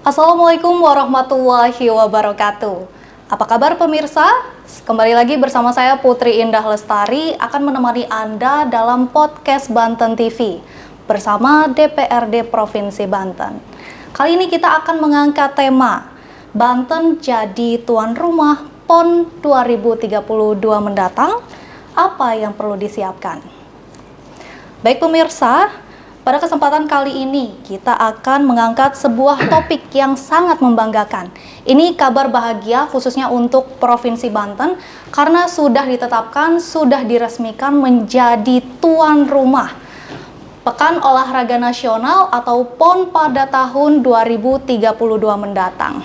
Assalamualaikum warahmatullahi wabarakatuh. Apa kabar pemirsa? Kembali lagi bersama saya Putri Indah Lestari akan menemani Anda dalam podcast Banten TV bersama DPRD Provinsi Banten. Kali ini kita akan mengangkat tema Banten jadi tuan rumah PON 2032 mendatang, apa yang perlu disiapkan? Baik pemirsa, pada kesempatan kali ini kita akan mengangkat sebuah topik yang sangat membanggakan. Ini kabar bahagia khususnya untuk Provinsi Banten karena sudah ditetapkan, sudah diresmikan menjadi tuan rumah Pekan Olahraga Nasional atau PON pada tahun 2032 mendatang.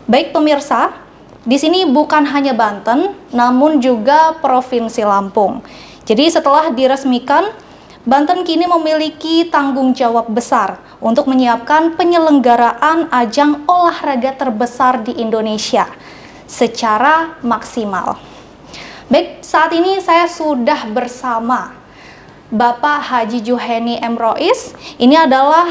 Baik pemirsa, di sini bukan hanya Banten, namun juga Provinsi Lampung. Jadi setelah diresmikan, Banten kini memiliki tanggung jawab besar untuk menyiapkan penyelenggaraan ajang olahraga terbesar di Indonesia secara maksimal. Baik, saat ini saya sudah bersama Bapak Haji Juheni M. Rois. Ini adalah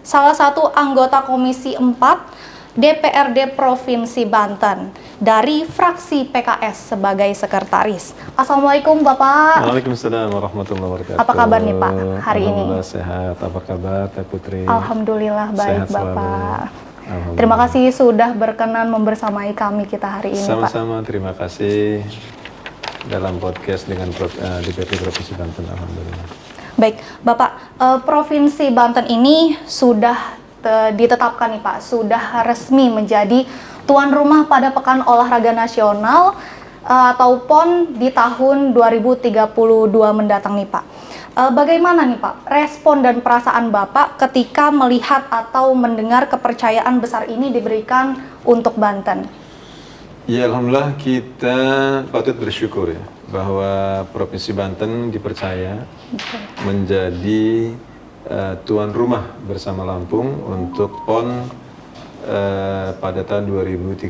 salah satu anggota Komisi 4 DPRD Provinsi Banten dari fraksi PKS sebagai sekretaris. Assalamualaikum Bapak. Waalaikumsalam warahmatullahi wabarakatuh. Apa kabar nih Pak hari ini? Alhamdulillah sehat. Apa kabar Teh Putri? Alhamdulillah baik sehat Bapak. Terima kasih sudah berkenan membersamai kami kita hari ini Pak. Sama-sama, terima kasih dalam podcast dengan DPRD Provinsi Banten. Alhamdulillah. Baik Bapak, Provinsi Banten ini sudah ditetapkan nih Pak, sudah resmi menjadi tuan rumah pada Pekan Olahraga Nasional atau PON di tahun 2032 mendatang nih Pak. Bagaimana nih Pak respon dan perasaan Bapak ketika melihat atau mendengar kepercayaan besar ini diberikan untuk Banten? Ya Alhamdulillah, kita patut bersyukur ya bahwa Provinsi Banten dipercaya menjadi tuan rumah bersama Lampung untuk PON pada tahun 2032.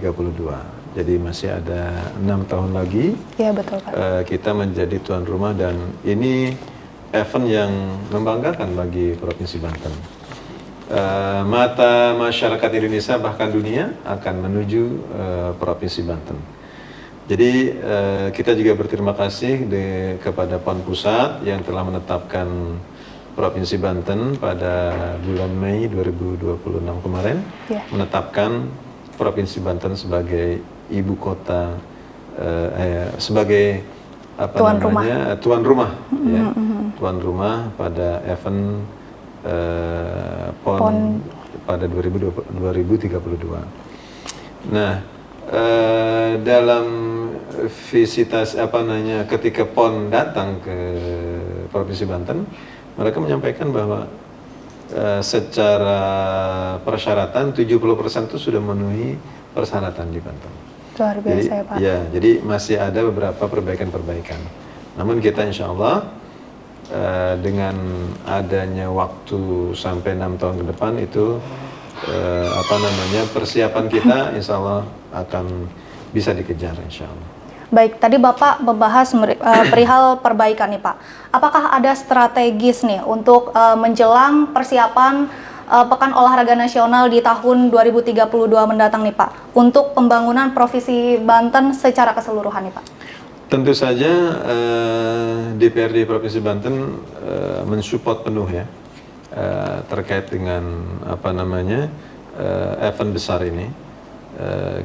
Jadi masih ada 6 tahun lagi. Ya betul Pak. Kita menjadi tuan rumah dan ini event yang membanggakan bagi Provinsi Banten. Mata masyarakat Indonesia bahkan dunia akan menuju Provinsi Banten. Jadi kita juga berterima kasih kepada PON Pusat yang telah menetapkan Provinsi Banten pada bulan Mei 2026 kemarin, menetapkan Provinsi Banten sebagai ibu kota, sebagai tuan rumah, ya, tuan rumah pada event PON pada 2032. Nah, dalam visitasi ketika PON datang ke Provinsi Banten, mereka menyampaikan bahwa secara persyaratan 70% itu sudah memenuhi persyaratan di Banten. Luar biasa ya Pak. Ya, jadi masih ada beberapa perbaikan-perbaikan. Namun kita insya Allah dengan adanya waktu sampai 6 tahun ke depan itu persiapan kita insya Allah akan bisa dikejar insya Allah. Baik, tadi Bapak membahas perihal perbaikan nih Pak. Apakah ada strategis nih untuk menjelang persiapan Pekan Olahraga Nasional di tahun 2032 mendatang nih Pak, untuk pembangunan Provinsi Banten secara keseluruhan nih Pak? Tentu saja DPRD Provinsi Banten mensupport penuh ya terkait dengan event besar ini.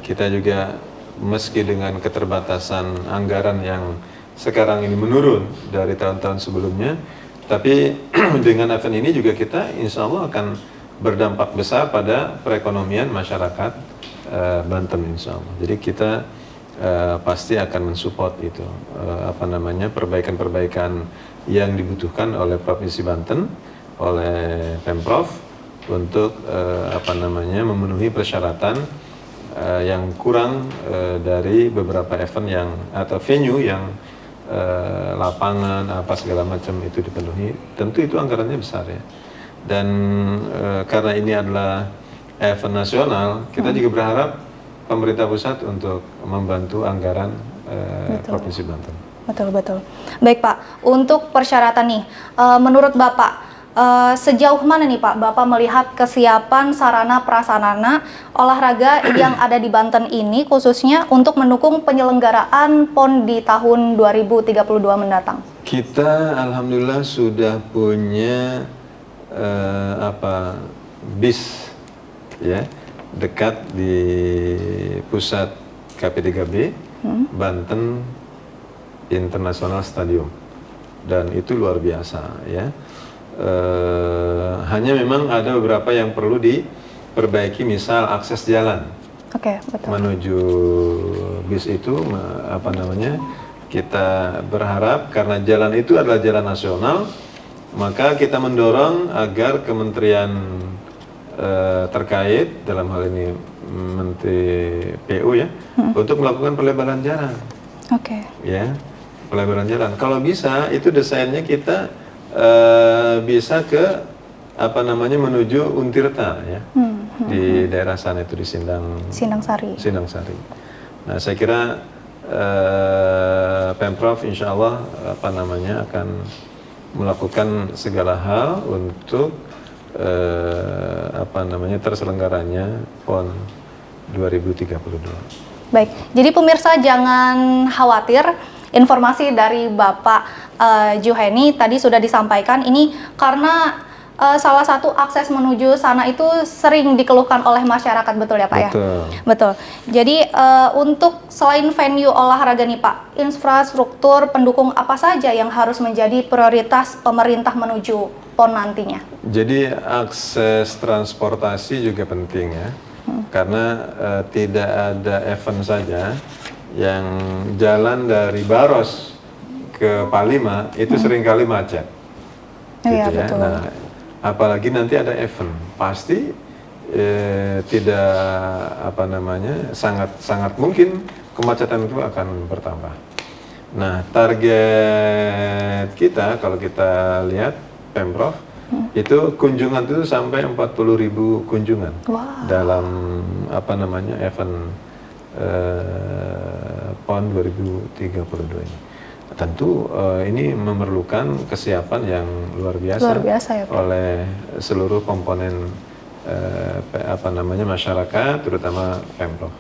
Kita juga meski dengan keterbatasan anggaran yang sekarang ini menurun dari tahun-tahun sebelumnya, tapi dengan event ini juga kita insya Allah akan berdampak besar pada perekonomian masyarakat Banten insya Allah. Jadi kita pasti akan mensupport itu perbaikan-perbaikan yang dibutuhkan oleh Provinsi Banten, oleh Pemprov untuk memenuhi persyaratan yang kurang dari beberapa event atau venue yang lapangan segala macam itu dipenuhi. Tentu itu anggarannya besar ya. Dan karena ini adalah event nasional, kita juga berharap pemerintah pusat untuk membantu anggaran Provinsi Banten. Betul. Baik Pak, untuk persyaratan nih, menurut Bapak Sejauh mana nih Pak, Bapak melihat kesiapan sarana prasarana olahraga yang ada di Banten ini khususnya untuk mendukung penyelenggaraan PON di tahun 2032 mendatang? Kita alhamdulillah sudah punya bis ya dekat di pusat KP3B Banten International Stadium, dan itu luar biasa ya. Hanya memang ada beberapa yang perlu diperbaiki, misal akses jalan. Oke, betul. Menuju bis itu kita berharap karena jalan itu adalah jalan nasional, maka kita mendorong agar kementerian terkait, dalam hal ini Menteri PU ya, untuk melakukan pelebaran jalan. Oke. Ya, pelebaran jalan. Kalau bisa itu desainnya kita bisa ke menuju Untirta ya, di daerah sana itu di Sindang Sari. Nah, saya kira Pemprov insya Allah akan melakukan segala hal untuk terselenggaranya PON 2032. Baik, jadi pemirsa jangan khawatir, informasi dari Bapak Juheni tadi sudah disampaikan ini karena salah satu akses menuju sana itu sering dikeluhkan oleh masyarakat, betul ya Pak ya? Betul. Jadi untuk selain venue olahraga nih Pak, infrastruktur pendukung apa saja yang harus menjadi prioritas pemerintah menuju PON nantinya? Jadi akses transportasi juga penting ya, karena tidak ada event saja yang jalan dari Baros ke Palima itu seringkali macet. Iya, gitu ya. betul. Nah, apalagi nanti ada event, pasti tidak sangat mungkin kemacetan itu akan bertambah. Nah, target kita kalau kita lihat Pemprov itu kunjungan itu sampai 40.000 kunjungan dalam event PON 2032 ini. Tentu ini memerlukan kesiapan yang luar biasa ya, Pak. Oleh seluruh komponen masyarakat, terutama Pemprov.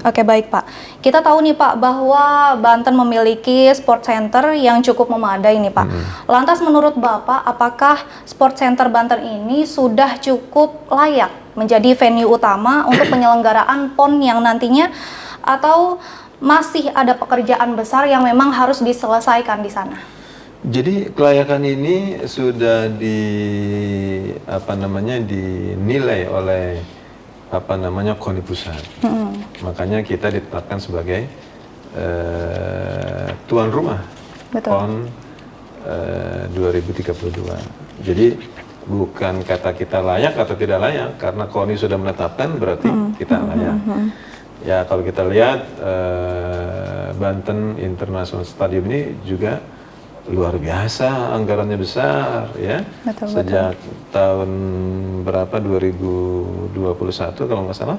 Oke, baik Pak. Kita tahu nih Pak bahwa Banten memiliki sport center yang cukup memadai nih Pak. Lantas menurut Bapak, apakah sport center Banten ini sudah cukup layak menjadi venue utama untuk penyelenggaraan PON yang nantinya, atau masih ada pekerjaan besar yang memang harus diselesaikan di sana? Jadi kelayakan ini sudah dinilai oleh KONI pusat. Makanya kita ditetapkan sebagai tuan rumah PON 2032. Jadi bukan kata kita layak atau tidak layak, karena KONI sudah menetapkan berarti kita layak. Ya, kalau kita lihat Banten International Stadium ini juga luar biasa, anggarannya besar ya. Sejak tahun berapa, 2021 kalau nggak salah,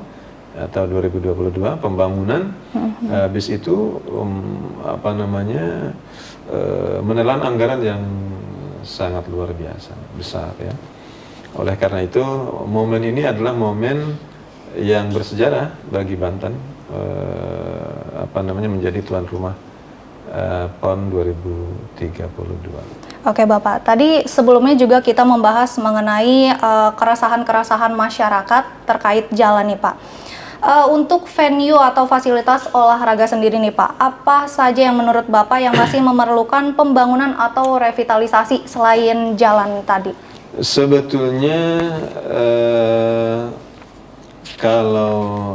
atau 2022 pembangunan bis itu menelan anggaran yang sangat luar biasa besar ya. Oleh karena itu momen ini adalah momen yang bersejarah bagi Banten, menjadi tuan rumah PON 2032. Oke Bapak, tadi sebelumnya juga kita membahas mengenai keresahan-keresahan masyarakat terkait jalan nih Pak. Untuk venue atau fasilitas olahraga sendiri nih Pak, apa saja yang menurut Bapak yang masih memerlukan pembangunan atau revitalisasi selain jalan tadi? Sebetulnya kalau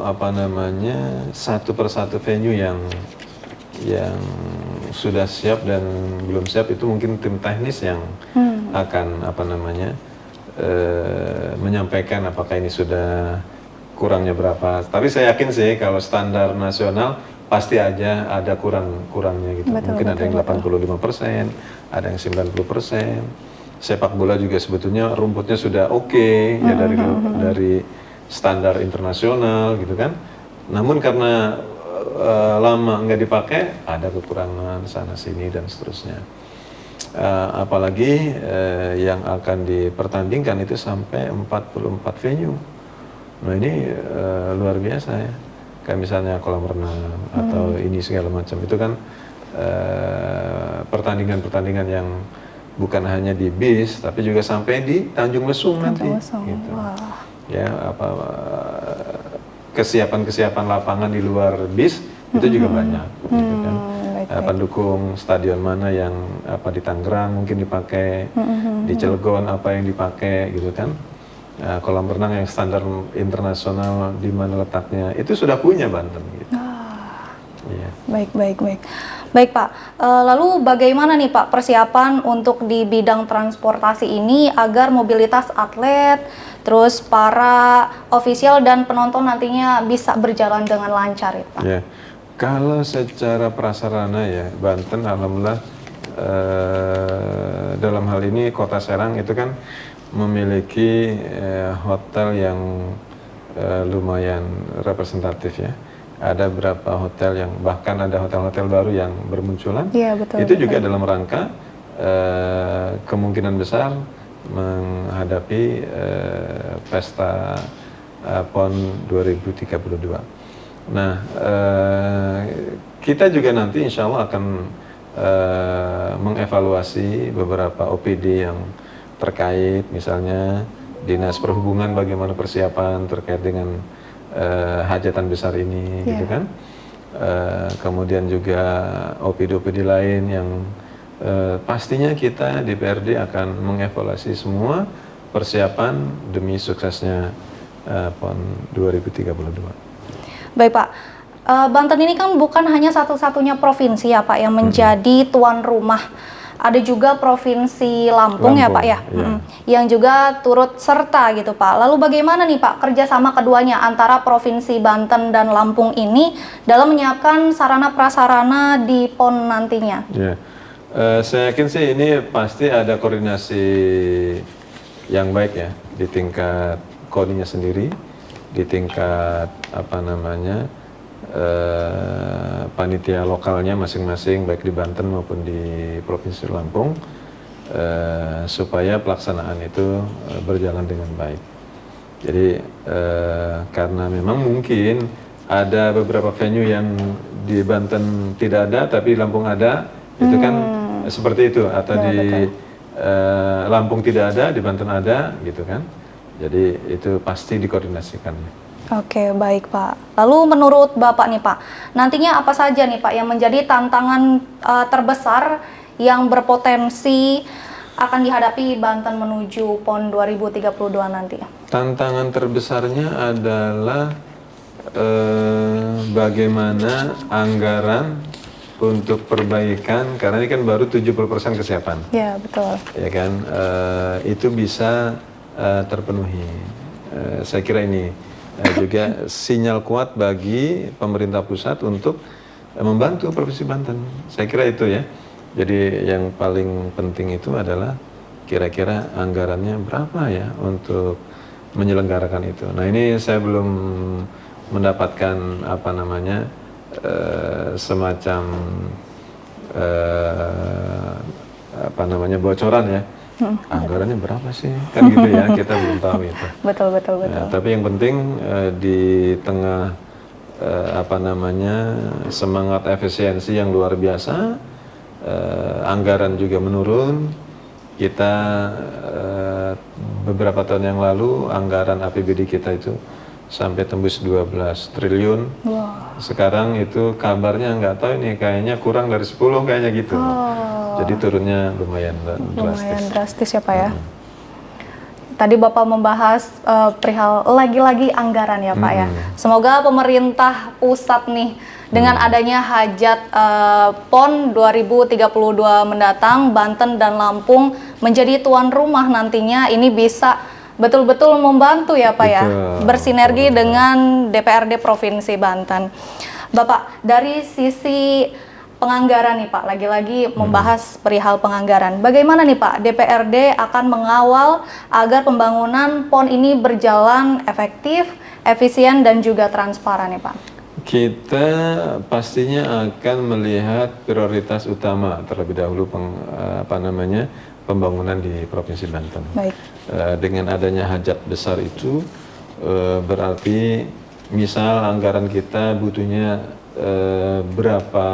satu persatu venue yang sudah siap dan belum siap itu mungkin tim teknis yang akan menyampaikan apakah ini sudah kurangnya berapa. Tapi saya yakin sih kalau standar nasional pasti aja ada kurangnya gitu. Mungkin ada yang 85%, ada yang 90%. Sepak bola juga sebetulnya rumputnya sudah oke, ya dari standar internasional gitu kan. Namun karena lama nggak dipakai, ada kekurangan sana sini dan seterusnya. apalagi yang akan dipertandingkan itu sampai 44 venue. Nah ini luar biasa ya. Kayak misalnya kolam renang atau ini segala macam itu kan pertandingan-pertandingan yang bukan hanya di BIS tapi juga sampai di Tanjung Lesung nanti. Gitu. Wah. Ya kesiapan lapangan di luar BIS itu juga banyak. Gitu kan. Pendukung stadion mana yang di Tangerang mungkin dipakai, di Cilegon apa yang dipakai gitu kan. Kolam renang yang standar internasional di mana letaknya itu sudah punya Banten gitu. Iya. Baik Pak, lalu bagaimana nih Pak persiapan untuk di bidang transportasi ini agar mobilitas atlet, terus para ofisial dan penonton nantinya bisa berjalan dengan lancar ya Pak? Ya. Kalau secara prasarana ya, Banten alhamdulillah dalam hal ini Kota Serang itu kan memiliki hotel yang lumayan representatif ya. Ada beberapa hotel yang bahkan ada hotel-hotel baru yang bermunculan. Iya, betul. Itu juga dalam rangka kemungkinan besar menghadapi pesta PON 2032. Nah, kita juga nanti insya Allah akan mengevaluasi beberapa OPD yang terkait, misalnya Dinas Perhubungan bagaimana persiapan terkait dengan hajatan besar ini, gitu kan. Kemudian juga OPD-OPD lain yang pastinya kita DPRD akan mengevaluasi semua persiapan demi suksesnya PON 2032. Baik Pak, Banten ini kan bukan hanya satu-satunya provinsi ya Pak yang menjadi tuan rumah. Ada juga Provinsi Lampung ya Pak ya, yang juga turut serta gitu Pak. Lalu bagaimana nih Pak kerjasama keduanya antara Provinsi Banten dan Lampung ini dalam menyiapkan sarana prasarana di PON nantinya? Ya, saya yakin sih ini pasti ada koordinasi yang baik ya di tingkat KONI-nya sendiri, di tingkat panitia lokalnya masing-masing baik di Banten maupun di Provinsi Lampung supaya pelaksanaan itu berjalan dengan baik. Jadi karena memang mungkin ada beberapa venue yang di Banten tidak ada tapi di Lampung ada, itu kan seperti itu, atau ya, di Lampung tidak ada, di Banten ada gitu kan. Jadi itu pasti dikoordinasikan. Oke, baik Pak. Lalu menurut Bapak nih Pak, nantinya apa saja nih Pak yang menjadi tantangan terbesar yang berpotensi akan dihadapi Banten menuju PON 2032 nanti? Tantangan terbesarnya adalah bagaimana anggaran untuk perbaikan, karena ini kan baru 70% kesiapan. Ya, betul. Ya kan, itu bisa terpenuhi. Saya kira ini juga sinyal kuat bagi pemerintah pusat untuk membantu Provinsi Banten. Saya kira itu ya. Jadi yang paling penting itu adalah kira-kira anggarannya berapa ya untuk menyelenggarakan itu. Nah ini saya belum mendapatkan semacam bocoran ya. Anggarannya berapa sih? Kan gitu ya, kita belum tahu itu. Betul. Ya, tapi yang penting di tengah semangat efisiensi yang luar biasa, anggaran juga menurun. Kita beberapa tahun yang lalu anggaran APBD kita itu sampai tembus 12 triliun. Wow. Sekarang itu kabarnya nggak tahu ini, kayaknya kurang dari 10 kayaknya gitu. Jadi turunnya lumayan drastis. Lumayan drastis ya Pak ya. Tadi Bapak membahas perihal lagi-lagi anggaran ya Pak ya. Semoga pemerintah pusat nih dengan adanya hajat PON 2032 mendatang, Banten dan Lampung menjadi tuan rumah nantinya, ini bisa betul-betul membantu ya Pak ya, bersinergi dengan DPRD Provinsi Banten. Bapak, dari sisi penganggaran nih Pak, lagi-lagi membahas perihal penganggaran. Bagaimana nih Pak, DPRD akan mengawal agar pembangunan PON ini berjalan efektif, efisien dan juga transparan nih Pak? Kita pastinya akan melihat prioritas utama terlebih dahulu pembangunan di Provinsi Banten. Baik. Dengan adanya hajat besar itu berarti misal anggaran kita butuhnya berapa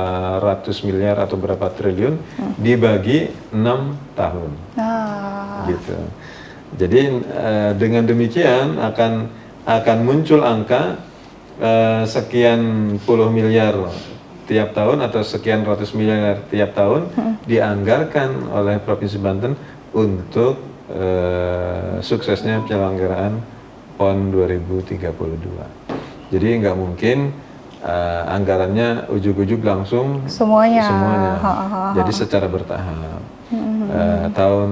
ratus miliar atau berapa triliun dibagi 6 tahun. Gitu. Jadi dengan demikian akan muncul angka sekian puluh miliar tiap tahun atau sekian ratus miliar tiap tahun dianggarkan oleh Provinsi Banten untuk suksesnya penyelenggaraan PON 2032. Jadi nggak mungkin anggarannya ujug-ujug langsung semuanya. Jadi secara bertahap. Tahun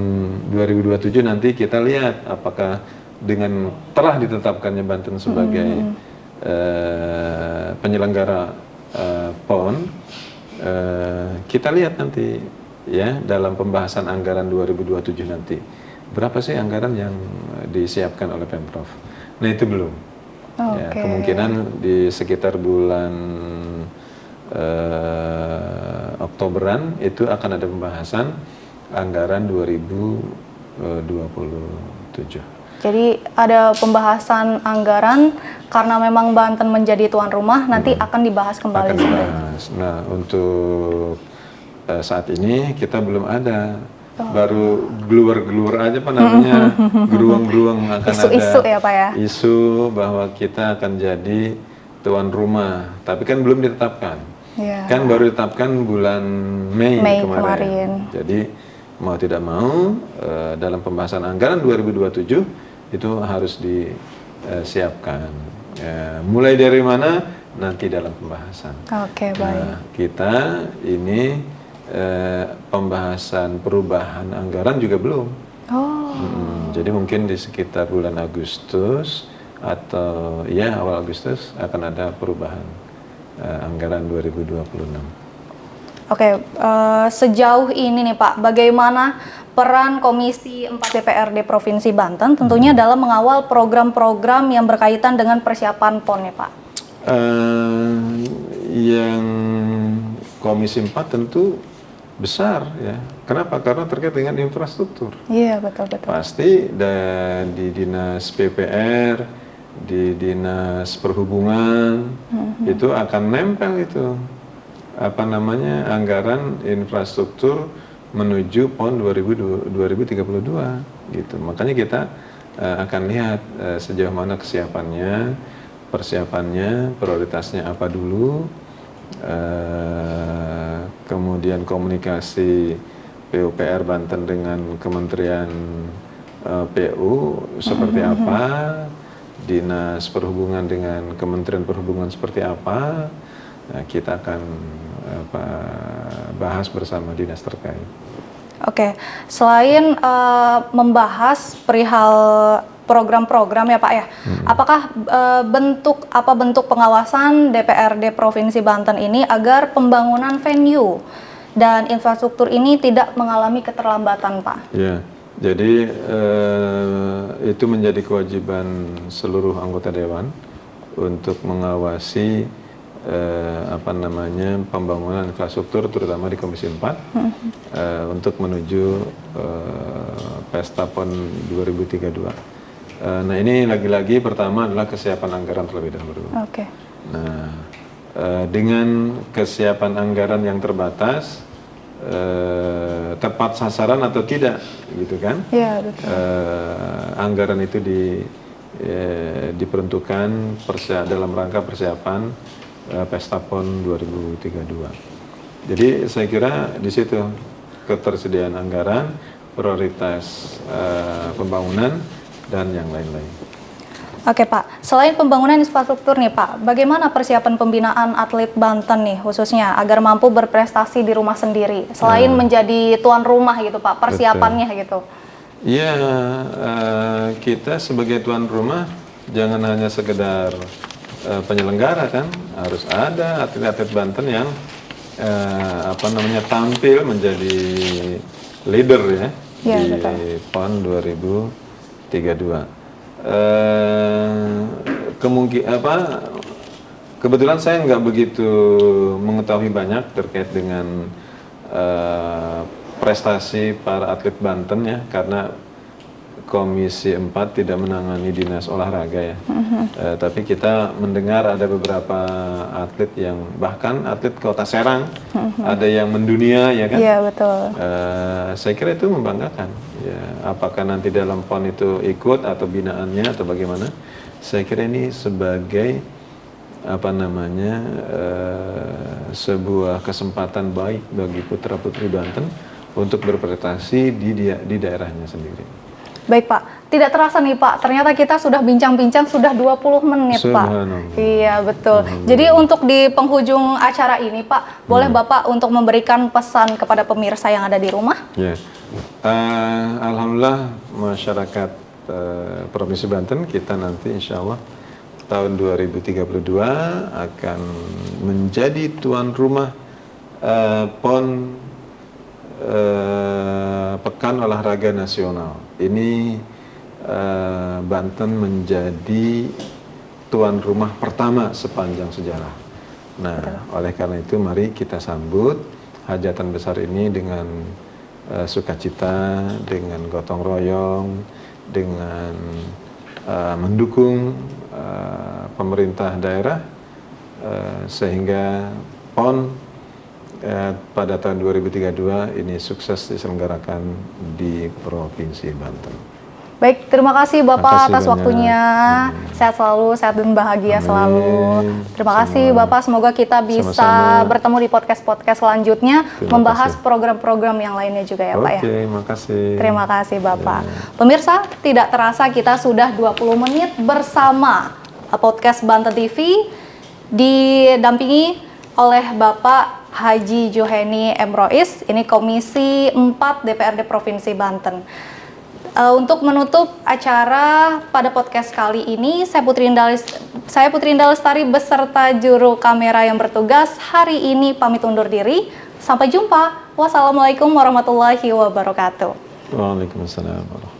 2027 nanti kita lihat apakah dengan telah ditetapkannya Banten sebagai penyelenggara PON, kita lihat nanti ya dalam pembahasan anggaran 2027 nanti berapa sih anggaran yang disiapkan oleh Pemprov. Nah itu belum. Ya, kemungkinan di sekitar bulan Oktoberan itu akan ada pembahasan anggaran 2027. Jadi ada pembahasan anggaran karena memang Banten menjadi tuan rumah nanti akan dibahas kembali. Akan dibahas. Nah untuk saat ini kita belum ada, baru geluar aja geruang-geruang akan isu-isu ada ya Pak ya? Isu bahwa kita akan jadi tuan rumah, tapi kan belum ditetapkan. Kan baru ditetapkan bulan Mei kemarin. Jadi mau tidak mau dalam pembahasan anggaran 2027 itu harus disiapkan. Mulai dari mana nanti dalam pembahasan. Baik. Nah, kita ini pembahasan perubahan anggaran juga belum. Jadi mungkin di sekitar bulan Agustus atau ya awal Agustus akan ada perubahan anggaran 2026. Sejauh ini nih Pak, bagaimana peran Komisi 4 DPRD Provinsi Banten tentunya dalam mengawal program-program yang berkaitan dengan persiapan PON ya Pak? Yang Komisi 4 tentu besar ya. Kenapa? Karena terkait dengan infrastruktur. Iya betul. Pasti di dinas PPR, di dinas perhubungan itu akan nempel itu anggaran infrastruktur menuju PON 2032 gitu. Makanya kita akan lihat sejauh mana persiapannya, prioritasnya apa dulu, kemudian komunikasi PUPR Banten dengan Kementerian PU seperti apa, Dinas Perhubungan dengan Kementerian Perhubungan seperti apa. Nah, kita akan bahas bersama dinas terkait. Selain membahas perihal program-program ya Pak ya, apakah bentuk pengawasan DPRD Provinsi Banten ini agar pembangunan venue dan infrastruktur ini tidak mengalami keterlambatan Pak? Ya, jadi itu menjadi kewajiban seluruh anggota dewan untuk mengawasi pembangunan infrastruktur terutama di Komisi 4 untuk menuju Pesta PON 2032. Nah ini lagi-lagi pertama adalah kesiapan anggaran terlebih dahulu. Nah dengan kesiapan anggaran yang terbatas, tepat sasaran atau tidak, gitu kan? Iya betul. Anggaran itu diperuntukkan dalam rangka persiapan Pesta PON 2032. Jadi saya kira di situ ketersediaan anggaran, prioritas pembangunan dan yang lain-lain. Pak, selain pembangunan infrastruktur nih Pak, bagaimana persiapan pembinaan atlet Banten nih khususnya agar mampu berprestasi di rumah sendiri selain menjadi tuan rumah gitu Pak, persiapannya gitu? Iya, kita sebagai tuan rumah jangan hanya sekedar penyelenggara kan, harus ada atlet-atlet Banten yang tampil menjadi leader ya di PON 2032. Kebetulan saya nggak begitu mengetahui banyak terkait dengan prestasi para atlet Banten ya, karena Komisi 4 tidak menangani dinas olahraga ya. Tapi kita mendengar ada beberapa atlet yang bahkan atlet Kota Serang, ada yang mendunia ya kan. Iya, betul. Saya kira itu membanggakan. Ya, apakah nanti dalam PON itu ikut atau binaannya atau bagaimana? Saya kira ini sebagai sebuah kesempatan baik bagi putra-putri Banten untuk berprestasi di daerahnya sendiri. Baik Pak, tidak terasa nih Pak, ternyata kita sudah bincang-bincang sudah 20 menit Pak. Iya betul. Jadi untuk di penghujung acara ini Pak, boleh Bapak untuk memberikan pesan kepada pemirsa yang ada di rumah? Ya, Alhamdulillah masyarakat Provinsi Banten kita nanti insya Allah tahun 2032 akan menjadi tuan rumah PON Pekan Olahraga Nasional. Ini Banten menjadi tuan rumah pertama sepanjang sejarah. Nah, oleh karena itu mari kita sambut hajatan besar ini dengan sukacita, dengan gotong royong, dengan mendukung pemerintah daerah sehingga PON pada tahun 2032 ini sukses diselenggarakan di Provinsi Banten. Baik, terima kasih Bapak atas banyak. waktunya. Sehat selalu, sehat dan bahagia selalu. Terima kasih Bapak, semoga kita bisa bertemu di podcast-podcast selanjutnya, membahas program-program yang lainnya juga ya Pak ya. Oke, makasih. Terima kasih Bapak. Pemirsa, tidak terasa kita sudah 20 menit bersama podcast Banten TV didampingi oleh Bapak Haji Juheni M. Rois, ini Komisi 4 DPRD Provinsi Banten. Untuk menutup acara pada podcast kali ini, saya Putri Indah Lestari beserta juru kamera yang bertugas hari ini pamit undur diri. Sampai jumpa. Wassalamualaikum warahmatullahi wabarakatuh. Waalaikumsalam warahmatullahi wabarakatuh.